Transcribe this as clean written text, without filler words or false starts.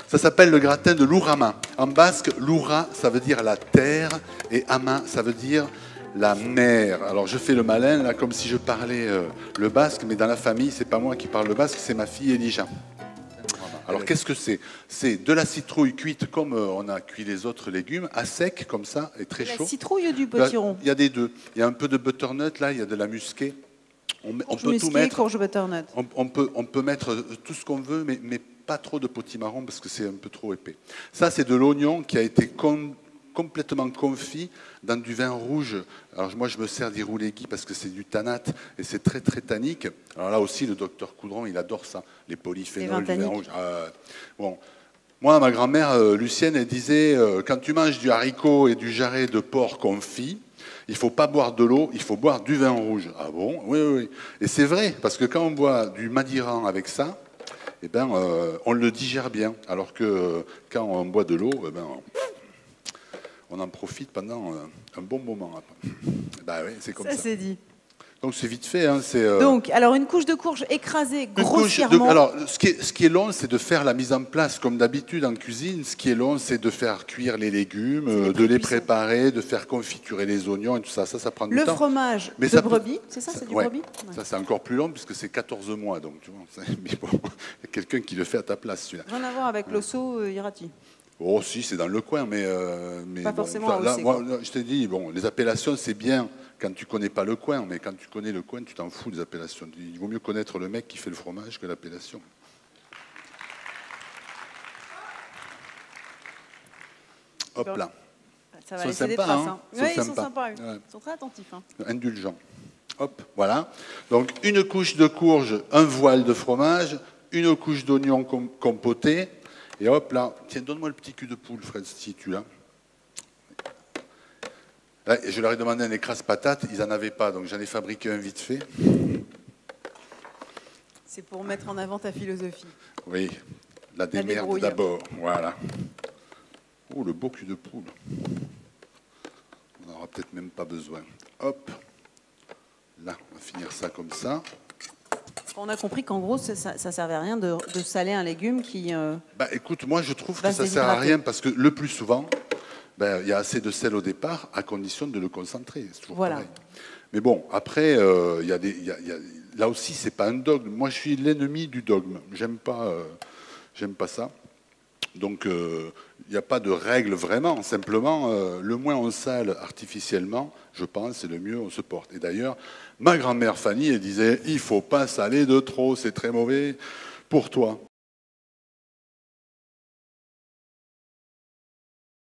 Ça s'appelle le gratin de l'Ourama. En basque, l'Oura, ça veut dire la terre, et Ama, ça veut dire la mer. Alors je fais le malin, là, comme si je parlais le basque, mais dans la famille, c'est pas moi qui parle le basque, c'est ma fille Elijah. Alors qu'est-ce que c'est? C'est de la citrouille cuite comme on a cuit les autres légumes, à sec comme ça, et très chaud. La citrouille ou du potiron? Il y a des deux. Il y a un peu de butternut, là, il y a de la musquée. On peut tout mettre. Courge butternut. On peut mettre tout ce qu'on veut, mais pas trop de potimarron parce que c'est un peu trop épais. Ça, c'est de l'oignon qui a été complètement confit dans du vin rouge. Alors moi, je me sers d'Irouléguy parce que c'est du tannate et c'est très, très tannique. Alors là aussi, le docteur Coudron, il adore ça, les polyphénols du vin rouge. Bon. Moi, ma grand-mère, Lucienne, elle disait, quand tu manges du haricot et du jarret de porc confit, il ne faut pas boire de l'eau, il faut boire du vin rouge. Ah bon? Oui, oui, oui. Et c'est vrai, parce que quand on boit du madiran avec ça, eh ben, on le digère bien. Alors que quand on boit de l'eau, eh ben, on en profite pendant un bon moment. Ben oui, c'est comme ça. Ça, c'est dit. Donc c'est vite fait. Hein, donc, alors une couche de courge écrasée grossièrement. Alors, ce qui est long, c'est de faire la mise en place, comme d'habitude en cuisine. Ce qui est long, c'est de faire cuire les légumes, de les préparer, de faire confiturer les oignons et tout ça. Ça prend du temps. Le fromage de brebis, c'est ça, c'est du brebis? Ça, c'est encore plus long puisque c'est 14 mois. Donc, tu vois, mais bon, il y a quelqu'un qui le fait à ta place, celui-là. Rien à voir avec l'osso irati. Oh, si, c'est dans le coin, mais pas bon, forcément. Là, moi, je t'ai dit, bon, les appellations, c'est bien quand tu connais pas le coin, mais quand tu connais le coin, tu t'en fous des appellations. Il vaut mieux connaître le mec qui fait le fromage que l'appellation. Hop là. Ça va laisser des traces. Hein. Oui, ils sont sympas. Ouais. Ils sont très attentifs. Hein. Indulgents. Hop, voilà. Donc, une couche de courge, un voile de fromage, une couche d'oignon compoté. Et hop là, tiens, donne-moi le petit cul de poule, Fred, si tu l'as. Je leur ai demandé un écrase-patate, ils n'en avaient pas, donc j'en ai fabriqué un vite fait. C'est pour mettre en avant ta philosophie. Oui, la démerde d'abord, voilà. Oh, le beau cul de poule. On n'aura peut-être même pas besoin. Hop, là, on va finir ça comme ça. On a compris qu'en gros, ça ne servait à rien de saler un légume qui... écoute, moi je trouve que ça ne sert à rien parce que le plus souvent, il y a assez de sel au départ à condition de le concentrer. C'est toujours pareil. Mais bon, après, là aussi, ce n'est pas un dogme. Moi, je suis l'ennemi du dogme. J'aime pas ça. Donc, il n'y a pas de règle vraiment. Simplement, le moins on sale artificiellement, je pense, et le mieux on se porte. Et d'ailleurs, ma grand-mère Fanny, elle disait, il ne faut pas saler de trop, c'est très mauvais pour toi.